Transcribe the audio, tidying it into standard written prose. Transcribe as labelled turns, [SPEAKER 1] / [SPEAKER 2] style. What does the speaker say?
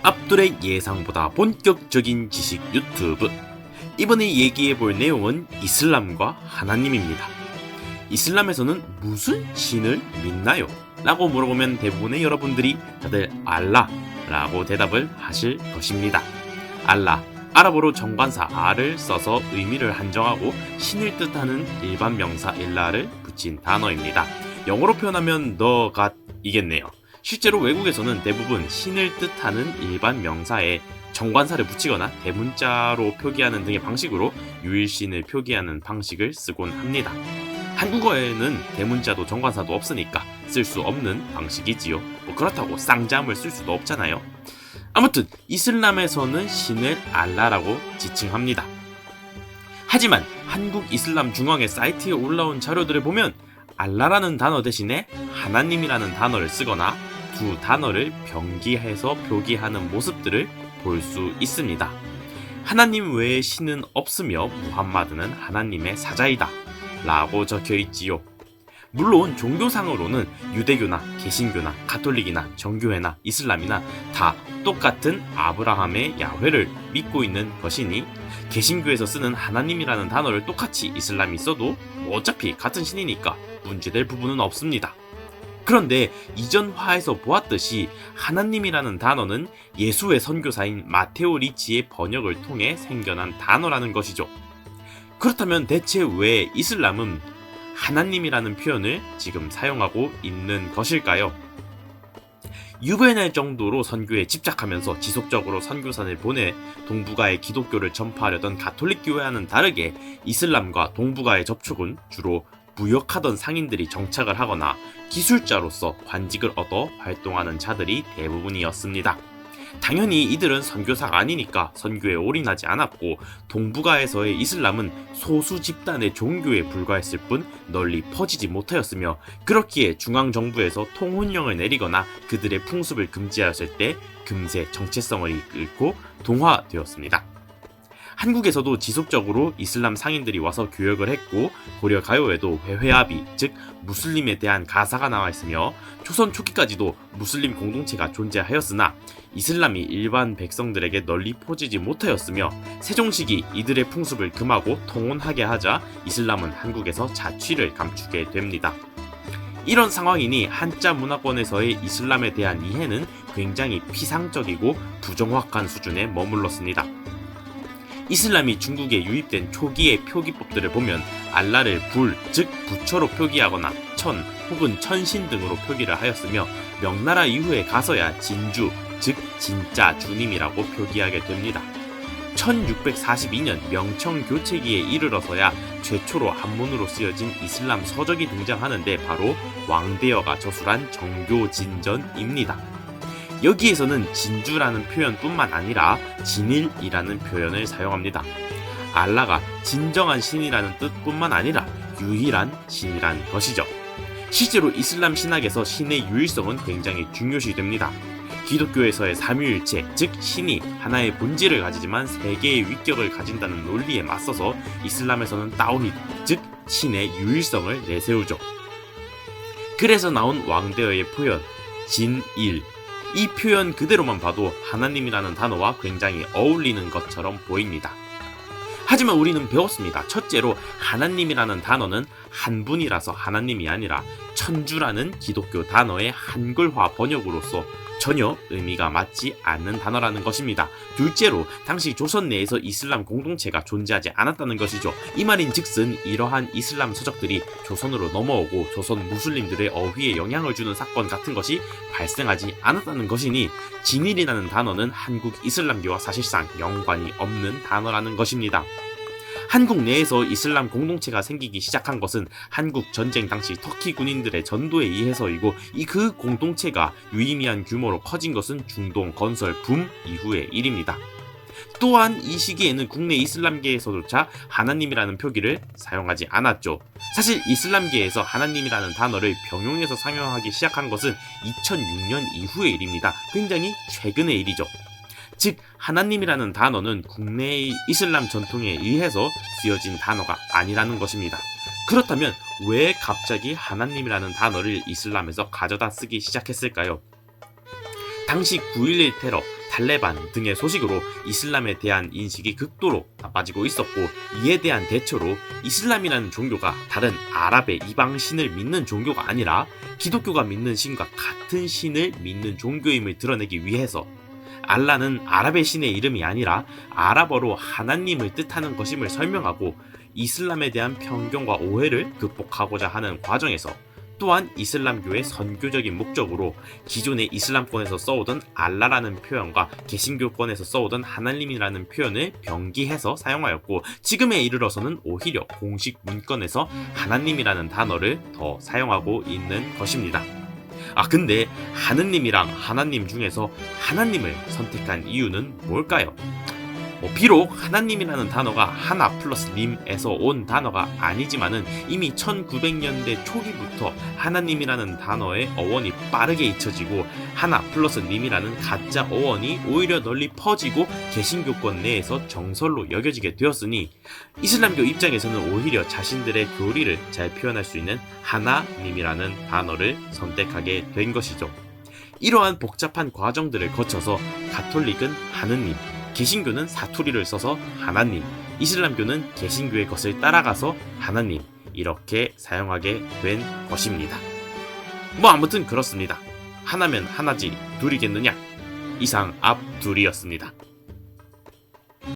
[SPEAKER 1] 압둘의 예상보다 본격적인 지식 유튜브. 이번에 얘기해볼 내용은 이슬람과 하나님입니다. 이슬람에서는 무슨 신을 믿나요? 라고 물어보면 대부분의 여러분들이 다들 알라라고 대답을 하실 것입니다. 알라, 아랍어로 정관사 아를 써서 의미를 한정하고 신을 뜻하는 일반 명사 일라를 붙인 단어입니다. 영어로 표현하면 the God이겠네요. 실제로 외국에서는 대부분 신을 뜻하는 일반 명사에 정관사를 붙이거나 대문자로 표기하는 등의 방식으로 유일신을 표기하는 방식을 쓰곤 합니다. 한국어에는 대문자도 정관사도 없으니까 쓸 수 없는 방식이지요. 그렇다고 쌍잠을 쓸 수도 없잖아요. 아무튼 이슬람에서는 신을 알라라고 지칭합니다. 하지만 한국 이슬람 중앙회 사이트에 올라온 자료들을 보면 알라라는 단어 대신에 하나님이라는 단어를 쓰거나 두 단어를 병기해서 표기하는 모습들을 볼 수 있습니다. 하나님 외에 신은 없으며 무함마드는 하나님의 사자이다 라고 적혀 있지요. 물론 종교상으로는 유대교나 개신교나 가톨릭이나 정교회나 이슬람이나 다 똑같은 아브라함의 야훼를 믿고 있는 것이니 개신교에서 쓰는 하나님이라는 단어를 똑같이 이슬람이 써도 어차피 같은 신이니까 문제될 부분은 없습니다. 그런데 이전 화에서 보았듯이 하나님이라는 단어는 예수의 선교사인 마테오 리치의 번역을 통해 생겨난 단어라는 것이죠. 그렇다면 대체 왜 이슬람은 하나님이라는 표현을 지금 사용하고 있는 것일까요? 유배낼 정도로 선교에 집착하면서 지속적으로 선교사를 보내 동북아의 기독교를 전파하려던 가톨릭 교회와는 다르게 이슬람과 동북아의 접촉은 주로 무역하던 상인들이 정착을 하거나 기술자로서 관직을 얻어 활동하는 자들이 대부분이었습니다. 당연히 이들은 선교사가 아니니까 선교에 올인하지 않았고 동북아에서의 이슬람은 소수 집단의 종교에 불과했을 뿐 널리 퍼지지 못하였으며 그렇기에 중앙정부에서 통혼령을 내리거나 그들의 풍습을 금지하였을 때 금세 정체성을 잃고 동화되었습니다. 한국에서도 지속적으로 이슬람 상인들이 와서 교역을 했고 고려 가요에도 회회아비, 즉 무슬림에 대한 가사가 나와 있으며 조선 초기까지도 무슬림 공동체가 존재하였으나 이슬람이 일반 백성들에게 널리 퍼지지 못하였으며 세종식이 이들의 풍습을 금하고 통혼하게 하자 이슬람은 한국에서 자취를 감추게 됩니다. 이런 상황이니 한자 문화권에서의 이슬람에 대한 이해는 굉장히 피상적이고 부정확한 수준에 머물렀습니다. 이슬람이 중국에 유입된 초기의 표기법들을 보면 알라를 불, 즉 부처로 표기하거나 천 혹은 천신 등으로 표기를 하였으며 명나라 이후에 가서야 진주, 즉 진짜 주님이라고 표기하게 됩니다. 1642년 명청교체기에 이르러서야 최초로 한문으로 쓰여진 이슬람 서적이 등장하는데 바로 왕대여가 저술한 정교진전입니다. 여기에서는 진주라는 표현뿐만 아니라 진일이라는 표현을 사용합니다. 알라가 진정한 신이라는 뜻뿐만 아니라 유일한 신이란 것이죠. 실제로 이슬람 신학에서 신의 유일성은 굉장히 중요시됩니다. 기독교에서의 삼위일체, 즉 신이 하나의 본질을 가지지만 세 개의 위격을 가진다는 논리에 맞서서 이슬람에서는 따오히드, 즉 신의 유일성을 내세우죠. 그래서 나온 왕대어의 표현 진일, 이 표현 그대로만 봐도 하나님이라는 단어와 굉장히 어울리는 것처럼 보입니다. 하지만 우리는 배웠습니다. 첫째로 하나님이라는 단어는 한 분이라서 하나님이 아니라 천주라는 기독교 단어의 한글화 번역으로서 전혀 의미가 맞지 않는 단어라는 것입니다. 둘째로 당시 조선 내에서 이슬람 공동체가 존재하지 않았다는 것이죠. 이 말인즉슨 이러한 이슬람 서적들이 조선으로 넘어오고 조선 무슬림들의 어휘에 영향을 주는 사건 같은 것이 발생하지 않았다는 것이니 진일이라는 단어는 한국 이슬람교와 사실상 연관이 없는 단어라는 것입니다. 한국 내에서 이슬람 공동체가 생기기 시작한 것은 한국 전쟁 당시 터키 군인들의 전도에 의해서이고 그 공동체가 유의미한 규모로 커진 것은 중동 건설 붐 이후의 일입니다. 또한 이 시기에는 국내 이슬람계에서조차 하나님이라는 표기를 사용하지 않았죠. 사실 이슬람계에서 하나님이라는 단어를 병용해서 사용하기 시작한 것은 2006년 이후의 일입니다. 굉장히 최근의 일이죠. 즉 하나님이라는 단어는 국내의 이슬람 전통에 의해서 쓰여진 단어가 아니라는 것입니다. 그렇다면 왜 갑자기 하나님이라는 단어를 이슬람에서 가져다 쓰기 시작했을까요? 당시 9.11 테러, 탈레반 등의 소식으로 이슬람에 대한 인식이 극도로 나빠지고 있었고, 이에 대한 대처로 이슬람이라는 종교가 다른 아랍의 이방신을 믿는 종교가 아니라 기독교가 믿는 신과 같은 신을 믿는 종교임을 드러내기 위해서 알라는 아랍의 신의 이름이 아니라 아랍어로 하나님을 뜻하는 것임을 설명하고, 이슬람에 대한 편견과 오해를 극복하고자 하는 과정에서 또한 이슬람교의 선교적인 목적으로 기존의 이슬람권에서 써오던 알라라는 표현과 개신교권에서 써오던 하나님이라는 표현을 병기해서 사용하였고, 지금에 이르러서는 오히려 공식 문건에서 하나님이라는 단어를 더 사용하고 있는 것입니다. 근데 하느님이랑 하나님 중에서 하나님을 선택한 이유는 뭘까요? 비록 하나님이라는 단어가 하나 플러스 님에서 온 단어가 아니지만은 이미 1900년대 초기부터 하나님이라는 단어의 어원이 빠르게 잊혀지고 하나 플러스 님이라는 가짜 어원이 오히려 널리 퍼지고 개신교권 내에서 정설로 여겨지게 되었으니, 이슬람교 입장에서는 오히려 자신들의 교리를 잘 표현할 수 있는 하나님이라는 단어를 선택하게 된 것이죠. 이러한 복잡한 과정들을 거쳐서 가톨릭은 하느님, 개신교는 사투리를 써서 하나님, 이슬람교는 개신교의 것을 따라가서 하나님, 이렇게 사용하게 된 것입니다. 아무튼 그렇습니다. 하나면 하나지 둘이겠느냐? 이상 앞둘이었습니다.